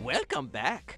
Welcome back.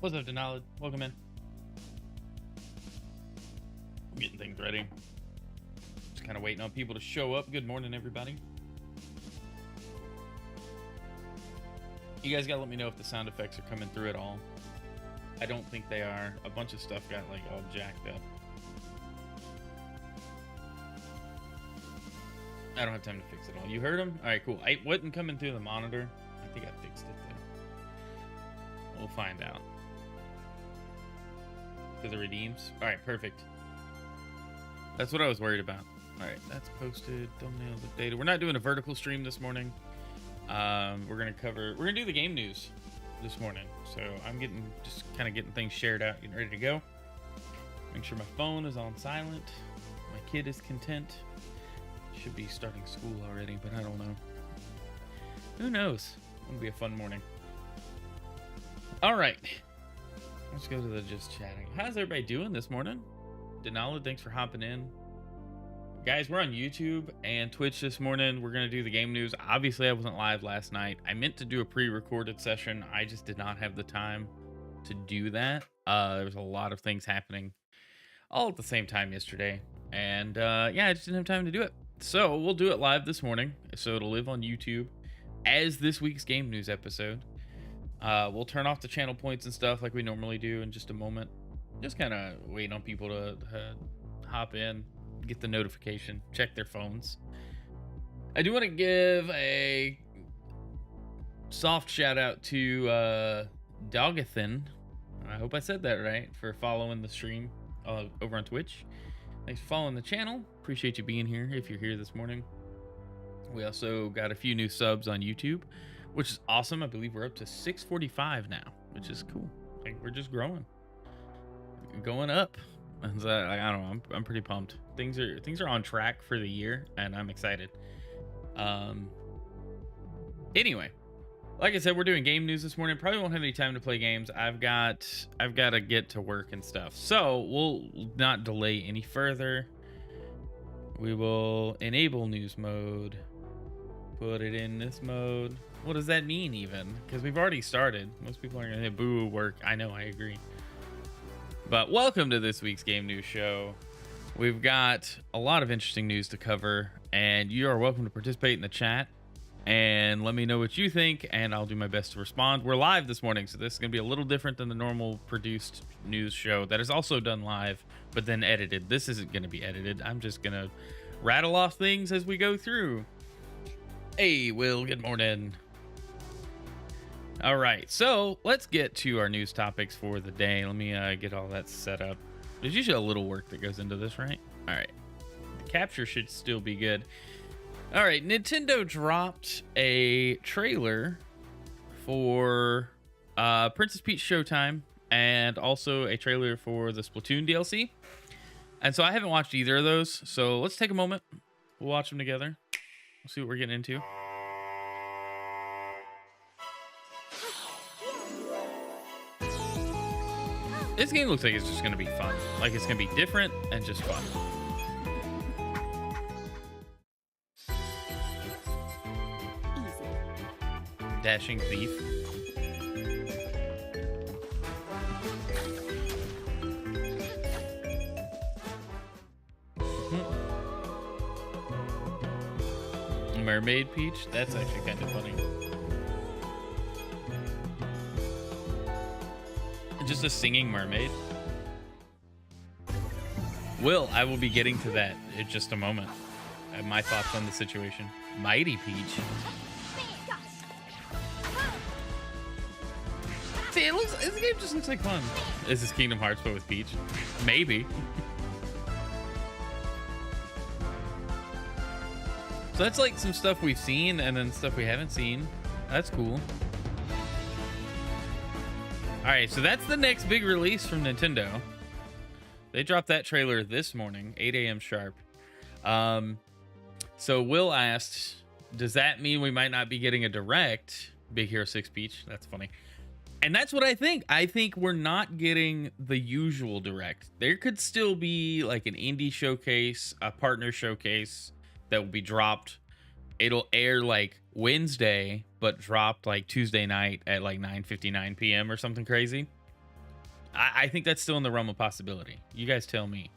What's up, Denali? Welcome in. I'm getting things ready. Just kind of waiting on people to show up. Good morning, everybody. You guys gotta let me know if the sound effects are coming through at all. I don't think they are. A bunch of stuff got like all jacked up. I don't have time to fix it all. You heard them? All right, cool. It wasn't coming through the monitor. I think I fixed it though. We'll find out. Because it redeems. All right, perfect. That's what I was worried about. All right, that's posted. Thumbnail the data. We're not doing a vertical stream this morning. We're gonna do the game news this morning. So I'm just kind of getting things shared out, getting ready to go. Make sure my phone is on silent. My kid is content. Should be starting school already, but I don't know. Who knows? It'll be a fun morning. All right. Let's go to the just chatting. How's everybody doing this morning? Denali, thanks for hopping in. Guys, we're on YouTube and Twitch this morning. We're going to do the game news. Obviously, I wasn't live last night. I meant to do a pre-recorded session. I just did not have the time to do that. There was a lot of things happening all at the same time yesterday. And yeah, I just didn't have time to do it. So we'll do it live this morning. So it'll live on YouTube as this week's game news episode. We'll turn off the channel points and stuff like we normally do in just a moment. Just kind of waiting on people to hop in, get the notification, check their phones. I do want to give a soft shout out to Dogathan. I hope I said that right, for following the stream over on Twitch. Thanks for following the channel. Appreciate you being here if you're here this morning. We also got a few new subs on YouTube, which is awesome. I believe we're up to 645 now, which is cool. Like, we're just growing, going up. And so, I don't know. I'm pretty pumped. Things are on track for the year, and I'm excited. Anyway, like I said, we're doing game news this morning. Probably won't have any time to play games. I've got to get to work and stuff. So we'll not delay any further. We will enable news mode. Put it in this mode. What does that mean even? Because we've already started. Most people are gonna say boo work. I know, I agree. But welcome to this week's Game News Show. We've got a lot of interesting news to cover, and you are welcome to participate in the chat and let me know what you think, and I'll do my best to respond. We're live this morning, so this is gonna be a little different than the normal produced news show that is also done live, but then edited. This isn't gonna be edited. I'm just gonna rattle off things as we go through. Hey, Will, good morning. All right, so let's get to our news topics for the day. Let me get all that set up. There's usually a little work that goes into this, right? All right, the capture should still be good. All right, Nintendo dropped a trailer for Princess Peach Showtime and also a trailer for the Splatoon DLC. And so I haven't watched either of those, so let's take a moment. We'll watch them together. We'll see what we're getting into. This game looks like it's just going to be fun. Like it's going to be different and just fun. Easy. Dashing thief. Mermaid Peach? That's actually kind of funny. Just a singing mermaid. Will, I will be getting to that in just a moment. I have my thoughts on the situation. Mighty Peach. See, this game just looks like fun. Is this Kingdom Hearts but with Peach? Maybe. So that's like some stuff we've seen and then stuff we haven't seen. That's cool. All right, so that's the next big release from Nintendo. They dropped that trailer this morning, 8 a.m. sharp. So Will asked, does that mean we might not be getting a direct Big Hero 6 Peach? That's funny. And that's what I think. I think we're not getting the usual direct. There could still be like an indie showcase, a partner showcase that will be dropped. It'll air like Wednesday, but dropped like Tuesday night at like 9:59 p.m. or something crazy. I think that's still in the realm of possibility. You guys tell me.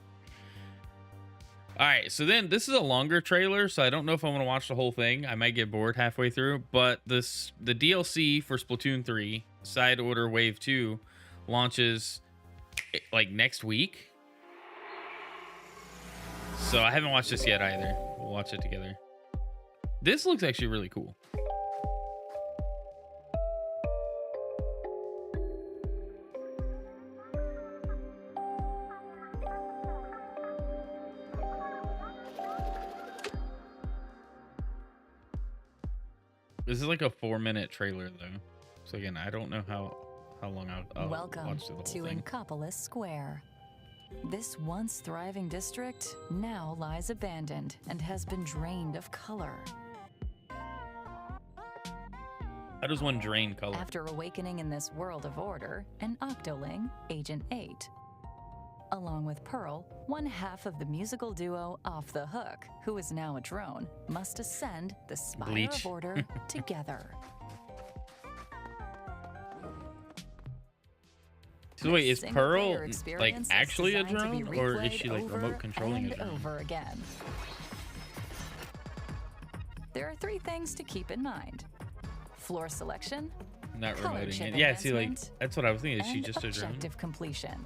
All right, so then this is a longer trailer, so I don't know if I want to watch the whole thing. I might get bored halfway through, but the DLC for Splatoon 3, Side Order Wave 2, launches like next week. So I haven't watched this yet either. We'll watch it together. This looks actually really cool. This is like a 4-minute trailer though. So again, I don't know how long I'll Welcome watch the whole to thing. Inkopolis Square. This once thriving district now lies abandoned and has been drained of color. How does one drain color? After awakening in this world of order, an Octoling, Agent 8, along with Pearl, one half of the musical duo Off the Hook, who is now a drone, must ascend the Spire Bleach. of Order together. So wait, is Pearl Single-player like experience actually a designed to be drone, or is replayed she like over remote controlling a and drone? over again. There are 3 things to keep in mind: floor selection, Not color remoting chip it. Yeah, see, like advancement, that's what I was thinking. Is she and just a drone? objective completion.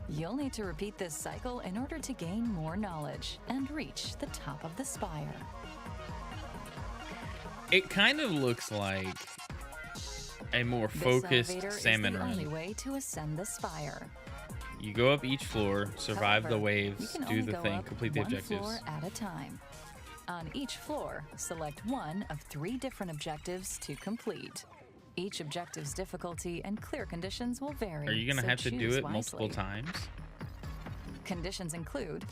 You'll need to repeat this cycle in order to gain more knowledge and reach the top of the spire. It kind of looks like a more This focused elevator salmon is the only run. way to ascend the spire. You go up each floor, survive the However, waves, you can do only the go thing, up complete the one objectives. floor at a time. On each floor, select one of 3 different objectives to complete. Each objective's difficulty and clear conditions will vary. Are you gonna so have to do choose it multiple wisely. times? Conditions include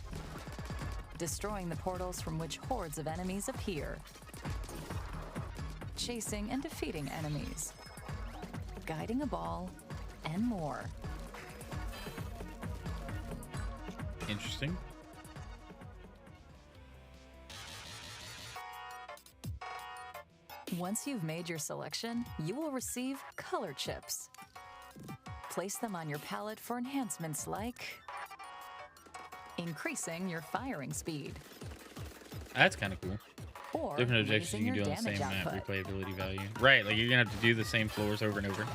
destroying the portals from which hordes of enemies appear, chasing and defeating enemies, guiding a ball, and more. Interesting. Once you've made your selection, you will receive color chips. Place them on your palette for enhancements like increasing your firing speed, That's kind of cool. or Different objectives raising you can your do on the same damage map, output. replayability value. Right, like you're gonna have to do the same floors over and over.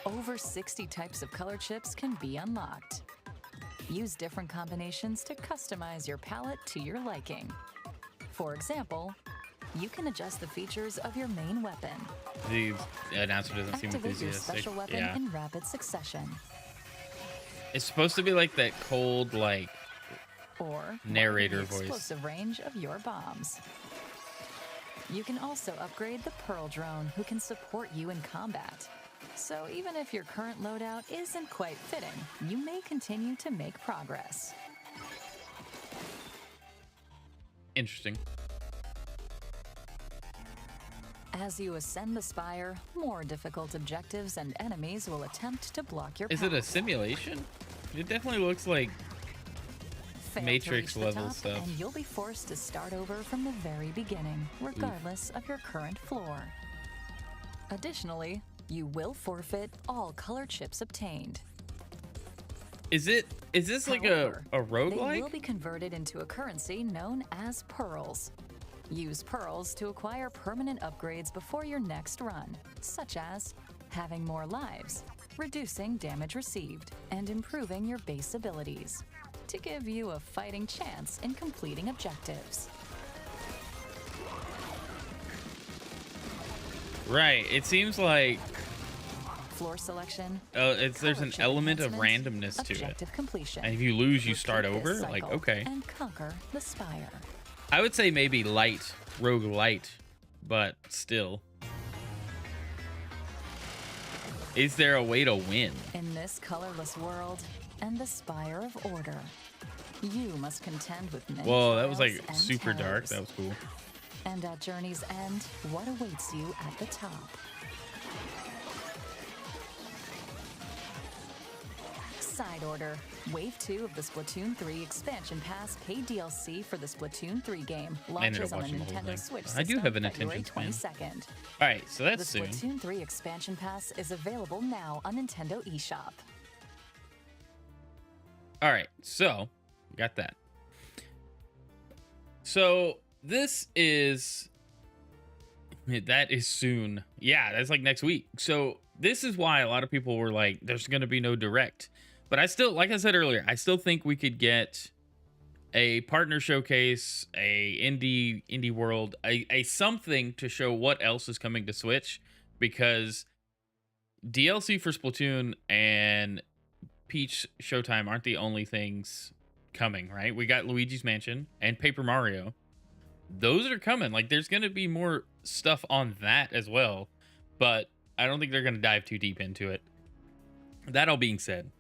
Over 60 types of color chips can be unlocked. Use different combinations to customize your palette to your liking. For example, you can adjust the features of your main weapon. The announcer doesn't seem Activate your enthusiastic. special weapon Yeah. in rapid succession. It's supposed to be like that cold, like, Or narrator widen the voice. explosive range of your bombs. You can also upgrade the Pearl drone, who can support you in combat. So even if your current loadout isn't quite fitting, you may continue to make progress. Interesting. As you ascend the spire, more difficult objectives and enemies will attempt to block your Is path. it a simulation? It definitely looks like Fail to Matrix reach the level top, stuff. and you'll be forced to start over from the very beginning, regardless of your current floor. Additionally, you will forfeit all color chips obtained. Is this like However, a They will roguelike? be converted into a currency known as pearls. Use pearls to acquire permanent upgrades before your next run, such as having more lives, reducing damage received, and improving your base abilities, to give you a fighting chance in completing objectives. Right. It seems like Floor selection, there's color an chip element of enhancements, randomness to it. objective completion. And if you lose, you start Repeat over? this Like, cycle okay. And conquer the spire. I would say maybe light, rogue light, but still. Is there a way to win? In this colorless world and the spire of order, you must contend with many Whoa, that was like trials and super dark. terrors. That was cool. And at Journey's end, what awaits you at the top? Side order. Wave 2 of the Splatoon 3 expansion pass paid DLC for the Splatoon 3 game launches on the watching the whole Nintendo thing. Switch I do system have an February attention span. 22nd. All right, so The that's soon. Splatoon 3 expansion pass is available now on Nintendo eShop. All right, so got that. So this is that is soon. Yeah, that's like next week. So this is why a lot of people were like, "There's going to be no direct." But I still, like I said earlier, I still think we could get a partner showcase, a indie world, a something to show what else is coming to Switch, because DLC for Splatoon and Peach Showtime aren't the only things coming, right? We got Luigi's Mansion and Paper Mario. Those are coming. Like, there's going to be more stuff on that as well, but I don't think they're going to dive too deep into it. That all being said,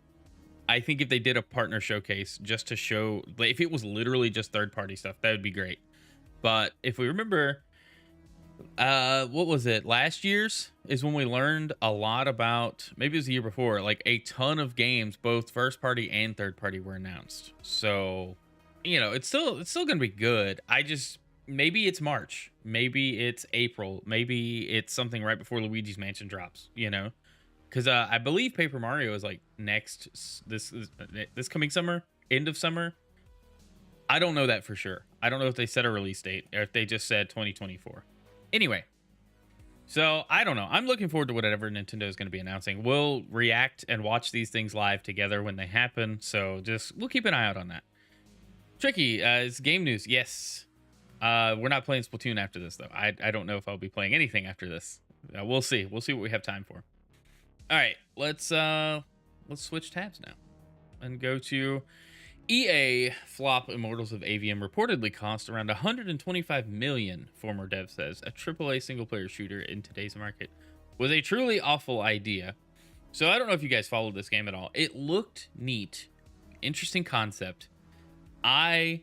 I think if they did a partner showcase just to show, like, if it was literally just third-party stuff, that would be great. But if we remember, what was it? Last year's is when we learned a lot about, maybe it was the year before, like a ton of games, both first-party and third-party, were announced. So, you know, it's still going to be good. Maybe it's March, maybe it's April, maybe it's something right before Luigi's Mansion drops, you know? Because I believe Paper Mario is like this coming summer, end of summer. I don't know that for sure. I don't know if they set a release date or if they just said 2024. Anyway, so I don't know. I'm looking forward to whatever Nintendo is going to be announcing. We'll react and watch these things live together when they happen. So we'll keep an eye out on that. Tricky, it's game news. Yes. We're not playing Splatoon after this, though. I don't know if I'll be playing anything after this. We'll see. We'll see what we have time for. All right, let's switch tabs now and go to EA. Flop Immortals of Avium reportedly cost around 125 million, former dev says. A AAA single-player shooter in today's market was a truly awful idea. So I don't know if you guys followed this game at all. It looked neat, interesting concept. I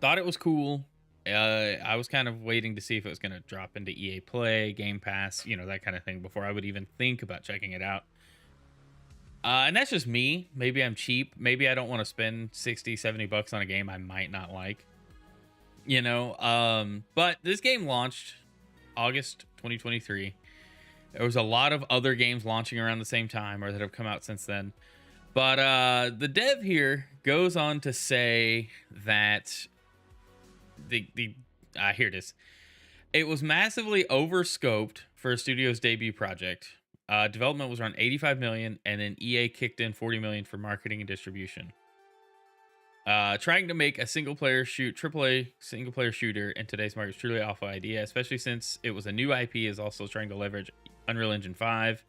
thought it was cool. I was kind of waiting to see if it was going to drop into EA Play, Game Pass, you know, that kind of thing before I would even think about checking it out. And that's just me. Maybe I'm cheap. Maybe I don't want to spend 60, 70 bucks on a game I might not like. But this game launched August 2023. There was a lot of other games launching around the same time or that have come out since then. But the dev here goes on to say that here it is. It was massively overscoped for a studio's debut project. Development was around 85 million, and then EA kicked in 40 million for marketing and distribution. Trying to make a AAA single player shooter in today's market is truly an awful idea, especially since it was a new IP, is also trying to leverage Unreal Engine 5.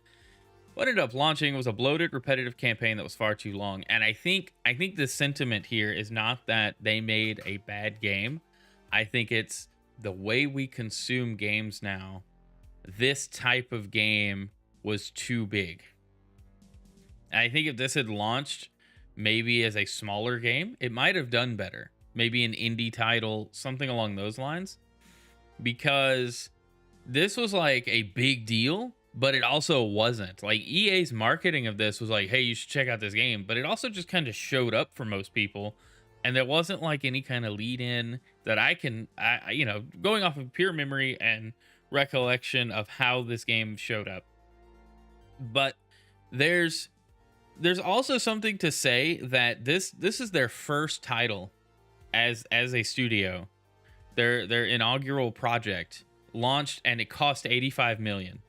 What ended up launching was a bloated, repetitive campaign that was far too long. And I think the sentiment here is not that they made a bad game. I think it's the way we consume games now. This type of game was too big. And I think if this had launched maybe as a smaller game, it might have done better. Maybe an indie title, something along those lines. Because this was like a big deal, but it also wasn't. Like, EA's marketing of this was like, hey, you should check out this game. But it also just kind of showed up for most people. And there wasn't like any kind of lead in that I going off of pure memory and recollection of how this game showed up. But there's also something to say that this is their first title as a studio. Their inaugural project launched, and it cost 85 million.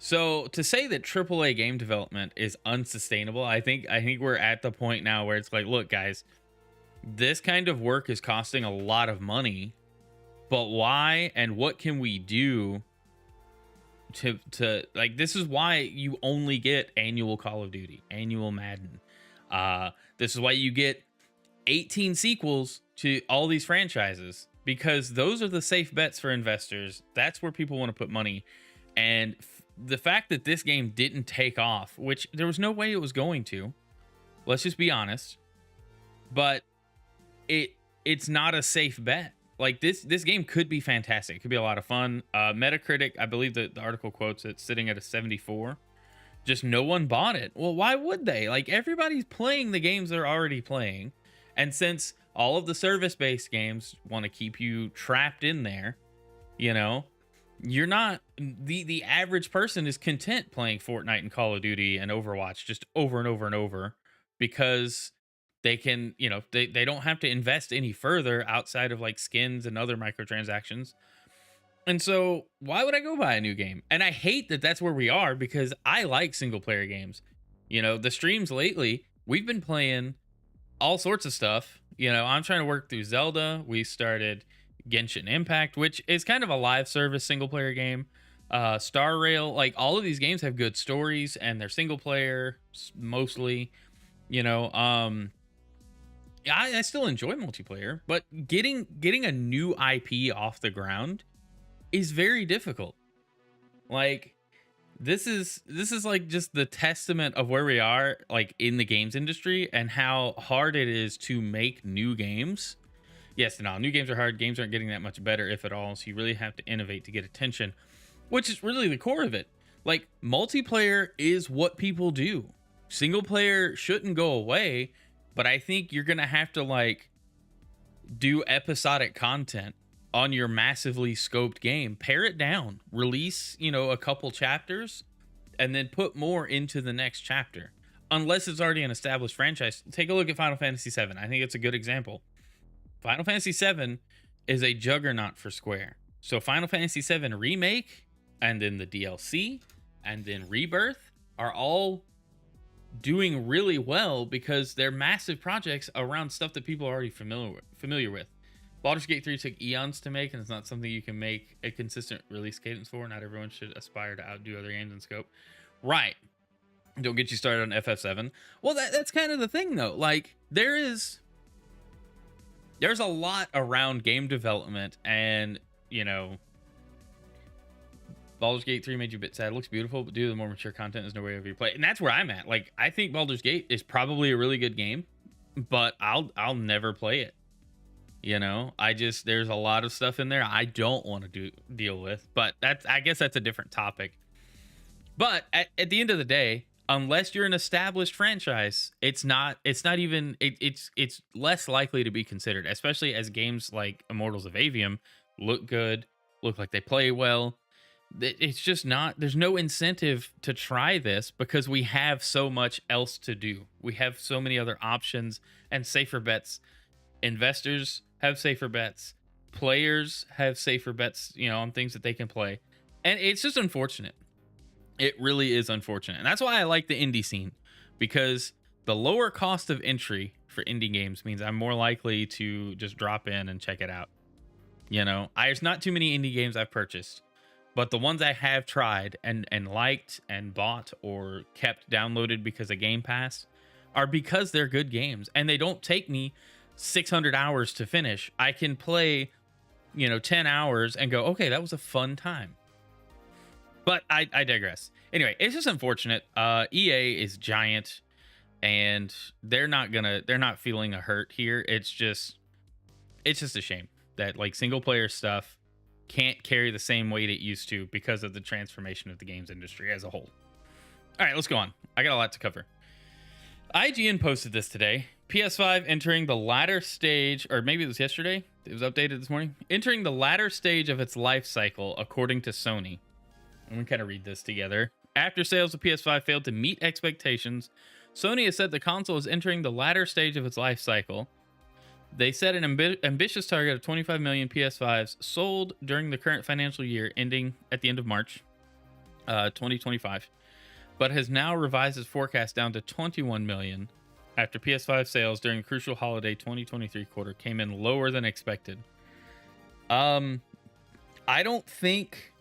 So to say that AAA game development is unsustainable, I think we're at the point now where it's like, look, guys, this kind of work is costing a lot of money, but why and what can we do to like, this is why you only get annual Call of Duty, annual Madden. This is why you get 18 sequels to all these franchises, because those are the safe bets for investors. That's where people want to put money. And the fact that this game didn't take off, which there was no way it was going to, let's just be honest, but it's not a safe bet. Like, this game could be fantastic. It could be a lot of fun. Metacritic, I believe the article quotes it sitting at a 74. Just no one bought it. Well, why would they? Like, everybody's playing the games they're already playing. And since all of the service-based games want to keep you trapped in there, you're not, the average person is content playing Fortnite and Call of Duty and Overwatch just over and over and over, because they can, they don't have to invest any further outside of like skins and other microtransactions. And so why would I go buy a new game? And I hate that that's where we are, because I like single player games. The streams lately, we've been playing all sorts of stuff. I'm trying to work through Zelda. We started Genshin Impact, which is kind of a live service single player game. Star Rail, like, all of these games have good stories and they're single player mostly. I still enjoy multiplayer, but getting a new IP off the ground is very difficult. Like, this is like just the testament of where we are, like, in the games industry and how hard it is to make new games. Yes, no, new games are hard. Games aren't getting that much better, if at all. So you really have to innovate to get attention, which is really the core of it. Like, multiplayer is what people do. Single player shouldn't go away, but I think you're going to have to, like, do episodic content on your massively scoped game. Pare it down. Release, a couple chapters, and then put more into the next chapter. Unless it's already an established franchise. Take a look at Final Fantasy VII. I think it's a good example. Final Fantasy VII is a juggernaut for Square. So Final Fantasy VII Remake, and then the DLC, and then Rebirth are all doing really well because they're massive projects around stuff that people are already familiar with. Baldur's Gate 3 took eons to make, and it's not something you can make a consistent release cadence for. Not everyone should aspire to outdo other games in scope. Right. Don't get you started on FF7. Well, that's kind of the thing, though. Like, there's a lot around game development, and, Baldur's Gate 3 made you a bit sad. It looks beautiful, but due to the more mature content, there's no way of you play. And that's where I'm at. Like, I think Baldur's Gate is probably a really good game, but I'll never play it. There's a lot of stuff in there I don't want to deal with, but I guess that's a different topic. But at the end of the day, unless you're an established franchise, it's less likely to be considered, especially as games like Immortals of Avium look good, look like they play well. It's just not, there's no incentive to try this because we have so much else to do. We have so many other options and safer bets. Investors have safer bets. Players have safer bets, on things that they can play. And it's just unfortunate. It really is unfortunate. And that's why I like the indie scene, because the lower cost of entry for indie games means I'm more likely to just drop in and check it out. There's not too many indie games I've purchased, but the ones I have tried and liked and bought or kept downloaded because of Game Pass are because they're good games and they don't take me 600 hours to finish. I can play, 10 hours and go, okay, that was a fun time. But I digress. Anyway, it's just unfortunate. EA is giant and they're not feeling a hurt here. It's just a shame that like single player stuff can't carry the same weight it used to because of the transformation of the games industry as a whole. All right, let's go on. I got a lot to cover. IGN posted this today. PS5 entering the latter stage, or maybe it was yesterday. It was updated this morning. Entering the latter stage of its life cycle, according to Sony. I'm going to kind of read this together. After sales of PS5 failed to meet expectations, Sony has said the console is entering the latter stage of its life cycle. They set an ambitious target of 25 million PS5s sold during the current financial year ending at the end of March 2025, but has now revised its forecast down to 21 million after PS5 sales during the crucial holiday 2023 quarter came in lower than expected. I don't think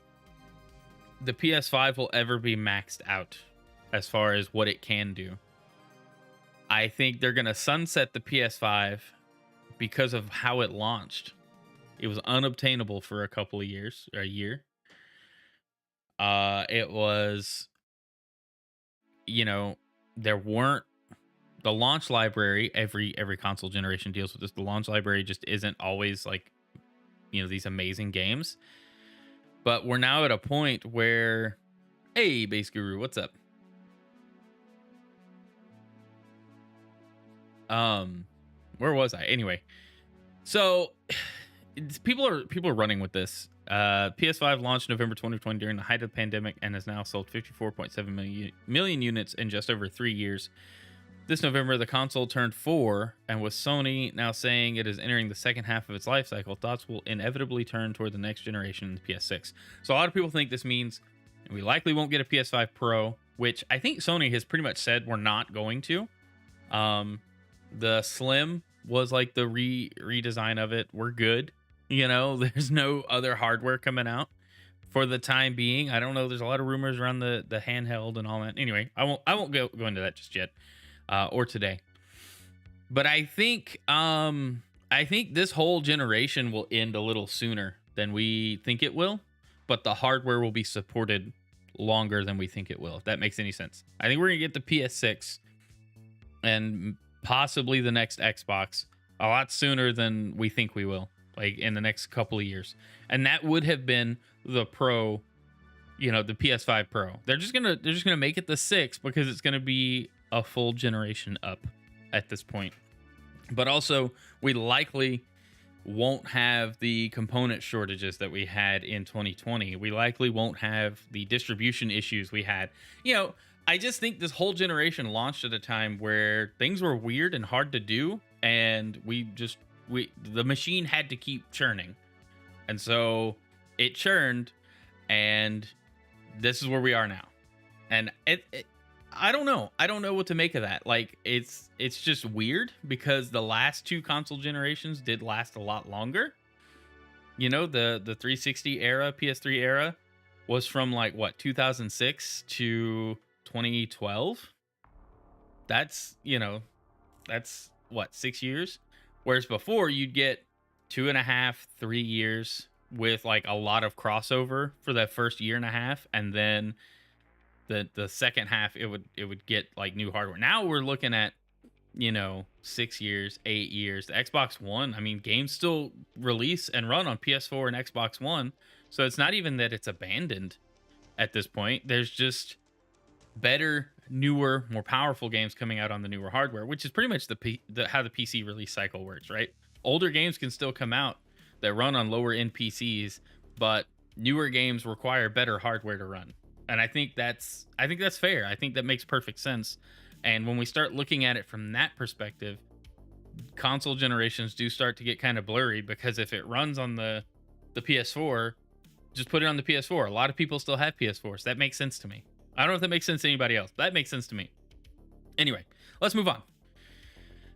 the PS5 will ever be maxed out as far as what it can do. I think they're going to sunset the PS5 because of how it launched. It was unobtainable for a couple of years, or a year. It was, there weren't the launch library. Every console generation deals with this. The launch library just isn't always like, these amazing games. But we're now at a point where, hey, Base Guru, what's up? Where was I? Anyway, so people are running with this. PS5 launched November 2020 during the height of the pandemic and has now sold 54.7 million units in just over 3 years. This November, the console turned 4, and with Sony now saying it is entering the second half of its life cycle, thoughts will inevitably turn toward the next generation, the PS6. So a lot of people think this means we likely won't get a PS5 Pro, which I think Sony has pretty much said we're not going to. The Slim was like the redesign of it. We're good. There's no other hardware coming out for the time being. I don't know. There's a lot of rumors around the handheld and all that. Anyway, I won't go into that just yet. Or today. But I think this whole generation will end a little sooner than we think it will, but the hardware will be supported longer than we think it will, if that makes any sense. I think we're going to get the PS6 and possibly the next Xbox a lot sooner than we think we will, like in the next couple of years. And that would have been the Pro, the PS5 Pro. They're just going to make it the 6 because it's going to be a full generation up at this point. But also, we likely won't have the component shortages that we had in 2020. We likely won't have the distribution issues we had. I just think this whole generation launched at a time where things were weird and hard to do, and the machine had to keep churning. And so it churned, and this is where we are now. And I don't know. I don't know what to make of that. Like, it's just weird because the last 2 console generations did last a lot longer. The 360 era, PS3 era was from 2006 to 2012. That's 6 years. Whereas before you'd get 2.5, 3 years with a lot of crossover for that first year and a half, and then the second half it would get new hardware. Now we're looking at 6 years, 8 years. The Xbox One, games still release and run on PS4 and Xbox One, so it's not even that it's abandoned at this point. There's just better, newer, more powerful games coming out on the newer hardware, which is pretty much how the PC release cycle works, right? Older games can still come out that run on lower end PCs, but newer games require better hardware to run. And I think that's fair. I think that makes perfect sense. And when we start looking at it from that perspective, console generations do start to get kind of blurry, because if it runs on the PS4, just put it on the PS4. A lot of people still have PS4s. That makes sense to me. I don't know if that makes sense to anybody else. That makes sense to me. Anyway, let's move on.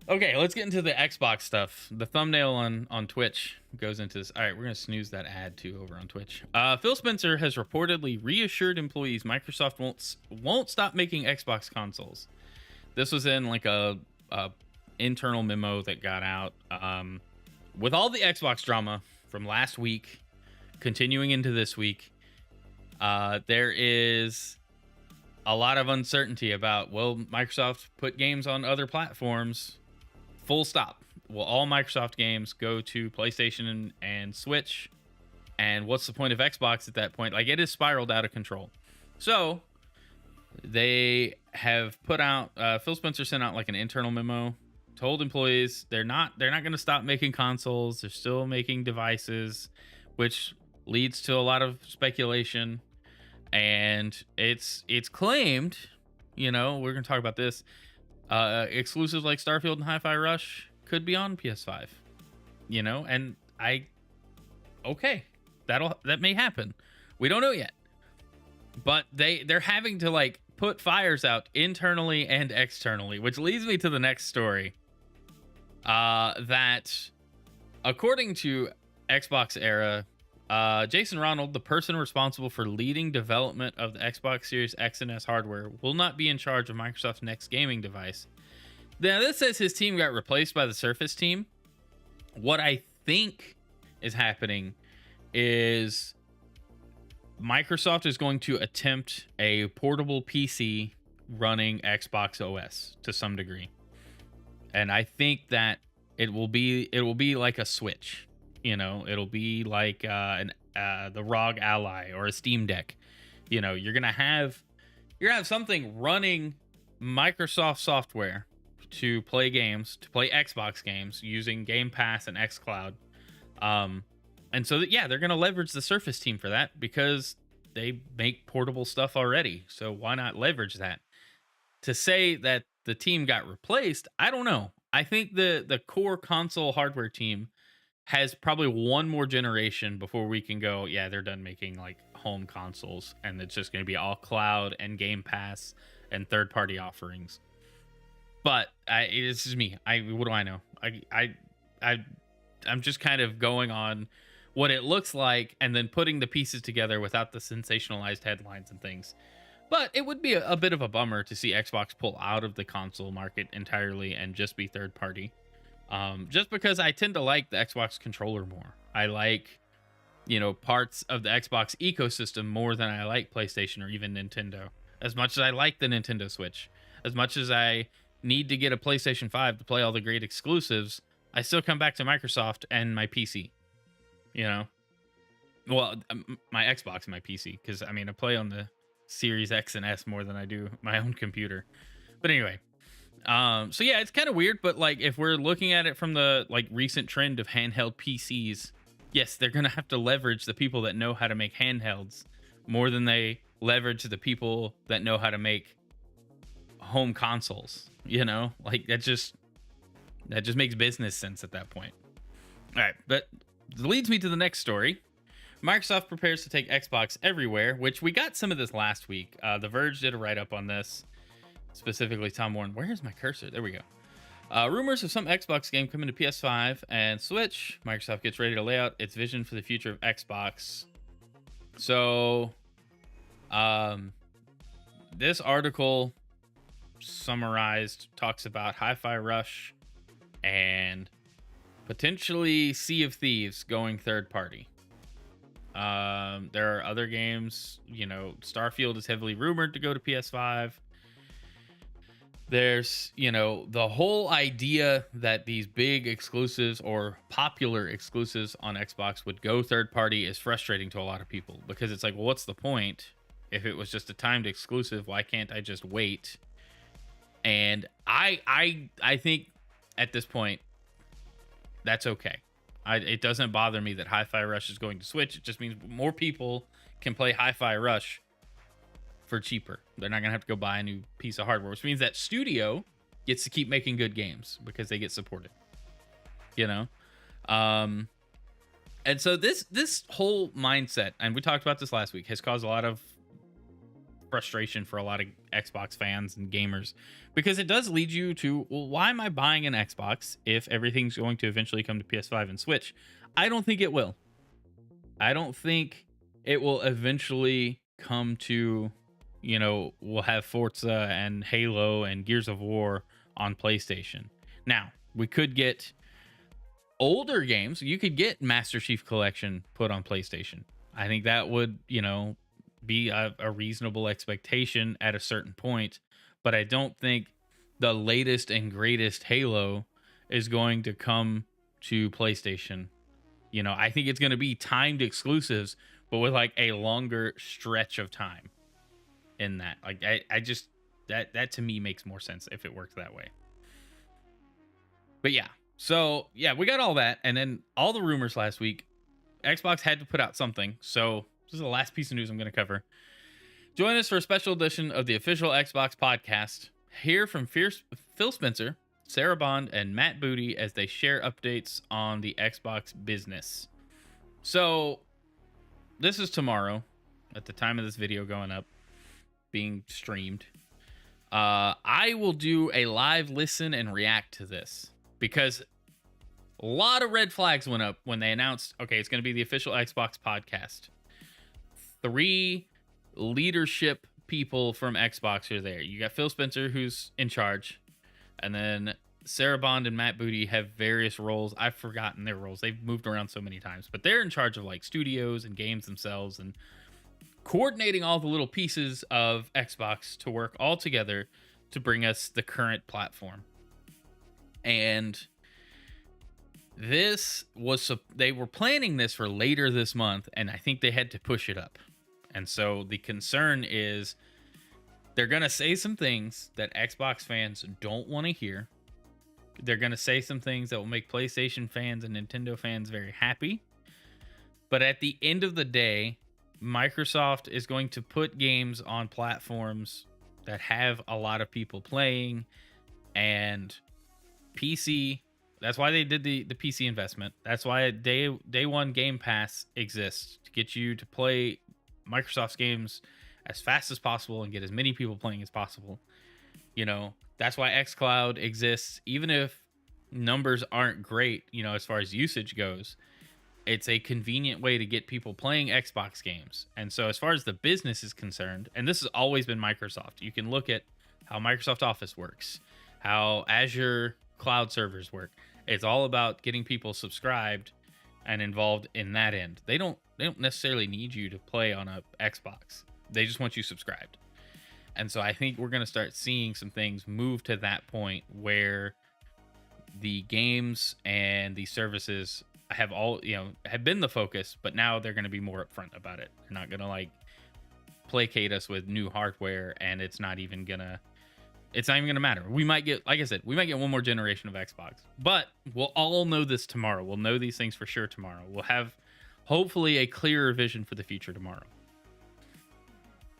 Okay, let's get into the Xbox stuff. The thumbnail on Twitch goes into this. All right, we're going to snooze that ad too over on Twitch. Phil Spencer has reportedly reassured employees Microsoft won't stop making Xbox consoles. This was in like a internal memo that got out. With all the Xbox drama from last week continuing into this week, there is a lot of uncertainty about, will Microsoft put games on other platforms? Full stop. Will all Microsoft games go to PlayStation and Switch? And what's the point of Xbox at that point? Like, it has spiraled out of control. So they have put out, Phil Spencer sent out like an internal memo, told employees they're not going to stop making consoles. They're still making devices, which leads to a lot of speculation. And it's claimed, we're going to talk about this, exclusives like Starfield and Hi-Fi Rush could be on PS5, and that may happen. We don't know yet, but they're having to like put fires out internally and externally, which leads me to the next story. That according to Xbox Era, Jason Ronald, the person responsible for leading development of the Xbox Series X and S hardware, will not be in charge of Microsoft's next gaming device. Now, this says his team got replaced by the Surface team. What I think is happening is Microsoft is going to attempt a portable PC running Xbox OS to some degree. And I think that it will be like a Switch. It'll be like the ROG Ally or a Steam Deck. You're gonna have something running Microsoft software to play games, to play Xbox games using Game Pass and xCloud. And so they're gonna leverage the Surface team for that because they make portable stuff already. So why not leverage that? To say that the team got replaced, I don't know. I think the core console hardware team has probably one more generation before we can go, yeah, they're done making like home consoles, and it's just going to be all cloud and Game Pass and third-party offerings. But this is me. What do I know? I'm just kind of going on what it looks like and then putting the pieces together without the sensationalized headlines and things. But it would be a bit of a bummer to see Xbox pull out of the console market entirely and just be third-party. Just because I tend to like the Xbox controller more. I like, parts of the Xbox ecosystem more than I like PlayStation or even Nintendo. As much as I like the Nintendo Switch, as much as I need to get a PlayStation 5 to play all the great exclusives, I still come back to Microsoft and my PC. Well, my Xbox and my PC, because I play on the Series X and S more than I do my own computer. But anyway. So yeah, it's kind of weird, but like if we're looking at it from the like recent trend of handheld PCs, yes, they're gonna have to leverage the people that know how to make handhelds more than they leverage the people that know how to make home consoles. Like that just makes business sense at that point. All right, but it leads me to the next story. Microsoft prepares to take Xbox everywhere, which we got some of this last week. The Verge did a write-up on this. Specifically, Tom Warren. Where's my cursor? There we go. Rumors of some Xbox game coming to PS5 and Switch. Microsoft gets ready to lay out its vision for the future of Xbox. So, this article summarized talks about Hi-Fi Rush and potentially Sea of Thieves going third party. There are other games. Starfield is heavily rumored to go to PS5. There's, the whole idea that these big exclusives or popular exclusives on Xbox would go third party is frustrating to a lot of people because it's like, well, what's the point If it was just a timed exclusive, why can't I just wait? And I think at this point, that's okay. It doesn't bother me that Hi-Fi Rush is going to Switch. It just means more people can play Hi-Fi Rush for cheaper. They're not going to have to go buy a new piece of hardware, which means that studio gets to keep making good games because they get supported. You know? And so this whole mindset, and we talked about this last week, has caused a lot of frustration for a lot of Xbox fans and gamers, because it does lead you to, well, why am I buying an Xbox if everything's going to eventually come to PS5 and Switch? I don't think it will. I don't think it will eventually come to, you know, we'll have Forza and Halo and Gears of War on PlayStation. Now, we could get older games. You could get Master Chief Collection put on PlayStation. I think that would, you know, be a reasonable expectation at a certain point, but I don't think the latest and greatest Halo is going to come to PlayStation. You know, I think it's going to be timed exclusives, but with like a longer stretch of time in that. Like I just that to me makes more sense if it works that way. But yeah, so yeah, we got all that, and then all the rumors last week. Xbox had to put out something, so this is the last piece of news I'm going to cover. Join us for a special edition of the official Xbox podcast. Hear from Phil Spencer, Sarah Bond, and Matt Booty as they share updates on the Xbox business. So, this is tomorrow, at the time of this video going up, being streamed. I will do a live listen and react to this, because a lot of red flags went up when they announced, okay, it's going to be the official Xbox podcast. 3 leadership people from Xbox are there. You got Phil Spencer, who's in charge, and then Sarah Bond and Matt Booty have various roles. I've forgotten their roles. They've moved around so many times, but they're in charge of like studios and games themselves and coordinating all the little pieces of Xbox to work all together to bring us the current platform. And this was, they were planning this for later this month, and I think they had to push it up. And so the concern is they're going to say some things that Xbox fans don't want to hear. They're going to say some things that will make PlayStation fans and Nintendo fans very happy. But at the end of the day, Microsoft is going to put games on platforms that have a lot of people playing, and PC. That's why they did the PC investment. That's why day one Game Pass exists, to get you to play Microsoft's games as fast as possible and get as many people playing as possible. You know, that's why xCloud exists. Even if numbers aren't great, you know, as far as usage goes, it's a convenient way to get people playing Xbox games. And so as far as the business is concerned, and this has always been Microsoft, you can look at how Microsoft Office works, how Azure cloud servers work. It's all about getting people subscribed and involved in that end. They don't necessarily need you to play on a Xbox. They just want you subscribed. And so I think we're going to start seeing some things move to that point where the games and the services have all, you know, have been the focus, but now they're going to be more upfront about it. They're not going to like placate us with new hardware, and it's not even going to matter. We might get, like I said, we might get one more generation of Xbox, but we'll all know this tomorrow. We'll know these things for sure tomorrow. We'll have hopefully a clearer vision for the future tomorrow.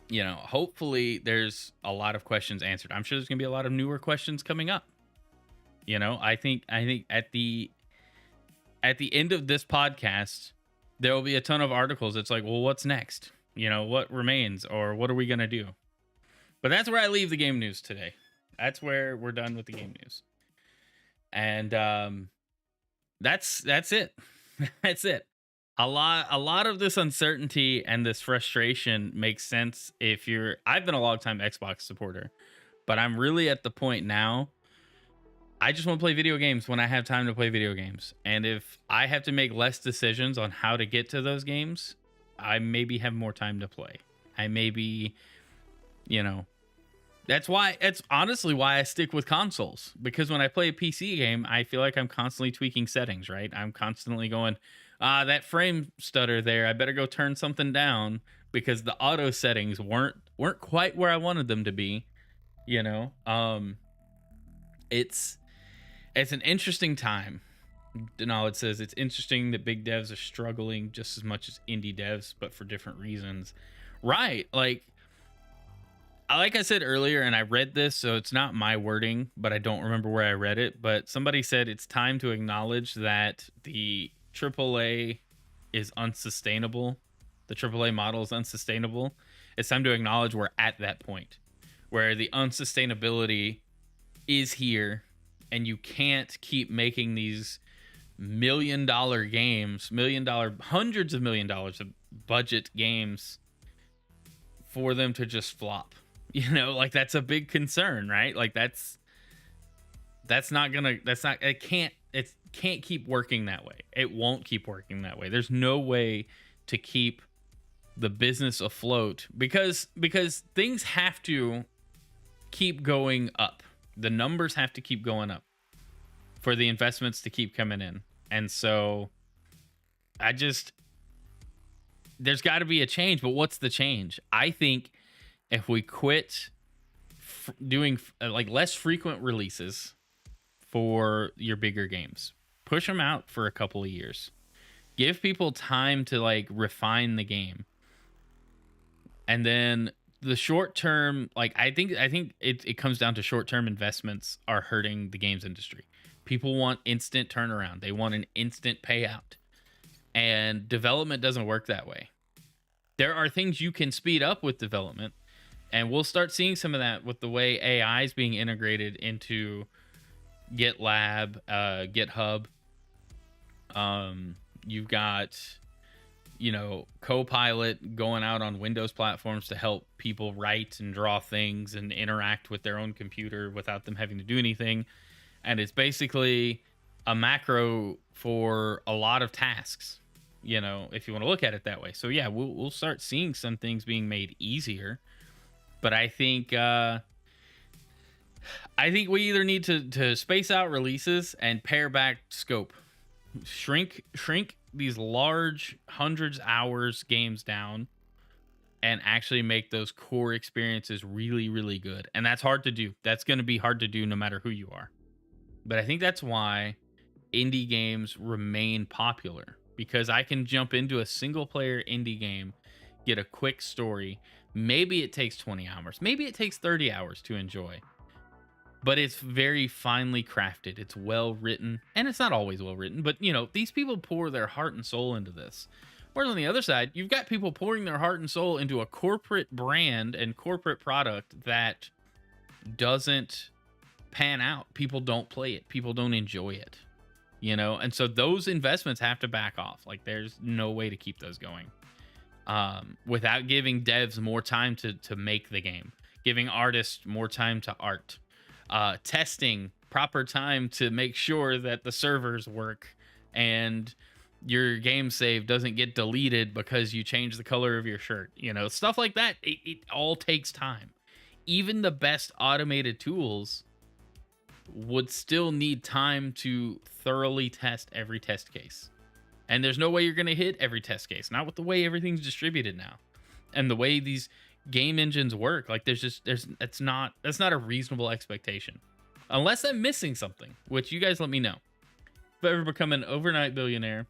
You know, hopefully there's a lot of questions answered. I'm sure there's going to be a lot of newer questions coming up. You know, I think at the end of this podcast, there will be a ton of articles. It's like, well, what's next? You know, what remains, or what are we going to do? But that's where I leave the game news today. That's where we're done with the game news. And that's it. That's it. A lot of this uncertainty and this frustration makes sense if you're... I've been a long-time Xbox supporter, but I'm really at the point now, I just want to play video games when I have time to play video games. And if I have to make less decisions on how to get to those games, I maybe have more time to play. I maybe, you know... It's honestly why I stick with consoles, because when I play a PC game, I feel like I'm constantly tweaking settings, right? I'm constantly going, That frame stutter there. I better go turn something down because the auto settings weren't quite where I wanted them to be. You know, it's it's an interesting time. Denali says it's interesting that big devs are struggling just as much as indie devs, but for different reasons. Right? Like I said earlier, and I read this, so it's not my wording, but I don't remember where I read it. But somebody said it's time to acknowledge that the AAA is unsustainable. The AAA model is unsustainable. It's time to acknowledge we're at that point where the unsustainability is here, and you can't keep making these $1 million games, hundreds of $1 million of budget games for them to just flop. You know, like that's a big concern, right? Like it can't keep working that way. It won't keep working that way. There's no way to keep the business afloat because things have to keep going up. The numbers have to keep going up for the investments to keep coming in. And so there's got to be a change, but what's the change? I think if we quit doing like less frequent releases for your bigger games, push them out for a couple of years, give people time to like refine the game, and then the short term, like I think it comes down to short term investments are hurting the games industry. People want instant turnaround. They want an instant payout, and development doesn't work that way. There are things you can speed up with development. And we'll start seeing some of that with the way AI is being integrated into GitLab, GitHub. You've got, Copilot going out on Windows platforms to help people write and draw things and interact with their own computer without them having to do anything. And it's basically a macro for a lot of tasks, if you want to look at it that way. So yeah, we'll start seeing some things being made easier. But I think we either need to space out releases and pare back scope, shrink these large hundreds hours games down, and actually make those core experiences really, really good. And that's hard to do. That's going to be hard to do no matter who you are. But I think that's why indie games remain popular, because I can jump into a single player indie game, get a quick story. Maybe it takes 20 hours. Maybe it takes 30 hours to enjoy. But it's very finely crafted. It's well written. And it's not always well written. But, these people pour their heart and soul into this. Whereas on the other side, you've got people pouring their heart and soul into a corporate brand and corporate product that doesn't pan out. People don't play it. People don't enjoy it. And so those investments have to back off. Like, there's no way to keep those going. Without giving devs more time to make the game, giving artists more time to art, testing, proper time to make sure that the servers work and your game save doesn't get deleted because you change the color of your shirt, stuff like that. It all takes time. Even the best automated tools would still need time to thoroughly test every test case. And there's no way you're going to hit every test case. Not with the way everything's distributed now. And the way these game engines work. Like that's not a reasonable expectation. Unless I'm missing something, which you guys let me know. If I ever become an overnight billionaire,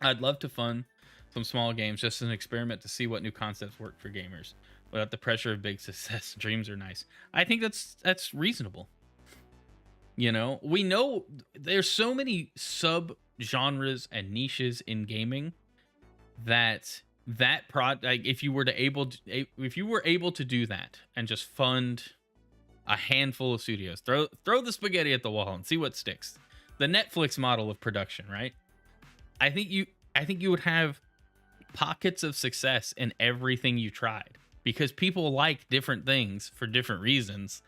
I'd love to fund some small games just as an experiment to see what new concepts work for gamers without the pressure of big success. Dreams are nice. I think that's reasonable. We know there's so many sub genres and niches in gaming that if you were able to do that and just fund a handful of studios, throw the spaghetti at the wall and see what sticks. The Netflix model of production, right? I think you would have pockets of success in everything you tried because people like different things for different reasons.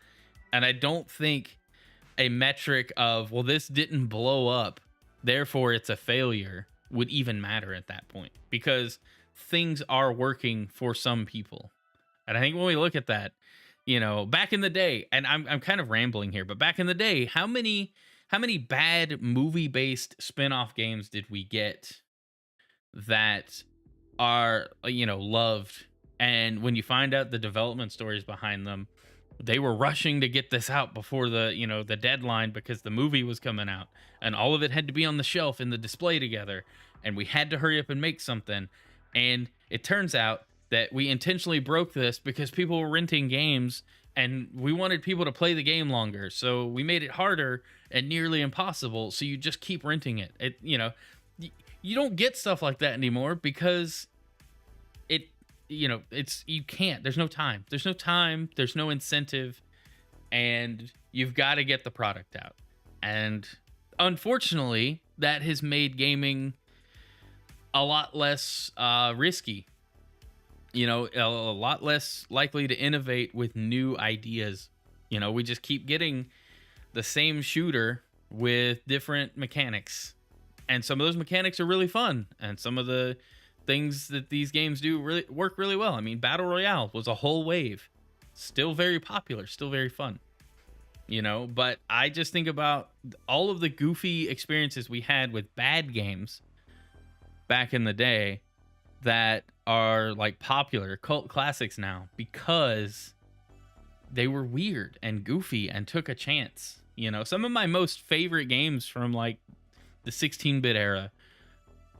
And I don't think a metric of, well, this didn't blow up, therefore it's a failure, would even matter at that point, because things are working for some people. And I think when we look at that, back in the day, and I'm kind of rambling here, but back in the day, how many bad movie-based spin-off games did we get that are, loved. And when you find out the development stories behind them, they were rushing to get this out before the deadline because the movie was coming out and all of it had to be on the shelf in the display together. And we had to hurry up and make something. And it turns out that we intentionally broke this because people were renting games and we wanted people to play the game longer. So we made it harder and nearly impossible. So you just keep renting it. You don't get stuff like that anymore because you can't. There's no time. There's no incentive, and you've got to get the product out. And unfortunately, that has made gaming a lot less risky. A lot less likely to innovate with new ideas. We just keep getting the same shooter with different mechanics. And some of those mechanics are really fun. And some of the things that these games do really work really well. I mean, Battle Royale was a whole wave. Still very popular, still very fun. But I just think about all of the goofy experiences we had with bad games back in the day that are like popular cult classics now because they were weird and goofy and took a chance. Some of my most favorite games from like the 16-bit era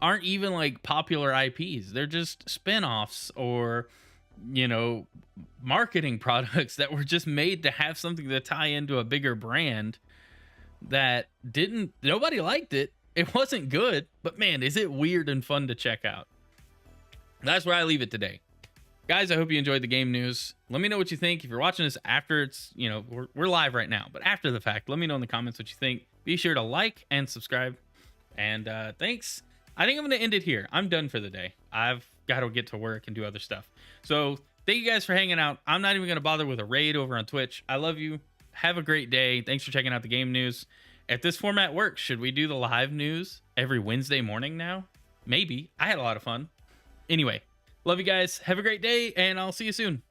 aren't even like popular IPs. They're just spin-offs or, marketing products that were just made to have something to tie into a bigger brand that nobody liked it. It wasn't good, but man, is it weird and fun to check out. That's where I leave it today. Guys, I hope you enjoyed the game news. Let me know what you think. If you're watching this after it's, we're live right now, but after the fact, let me know in the comments what you think. Be sure to like and subscribe. And thanks. I think I'm going to end it here. I'm done for the day. I've got to get to work and do other stuff. So thank you guys for hanging out. I'm not even going to bother with a raid over on Twitch. I love you. Have a great day. Thanks for checking out the game news. If this format works, should we do the live news every Wednesday morning now? Maybe. I had a lot of fun. Anyway, love you guys. Have a great day, and I'll see you soon.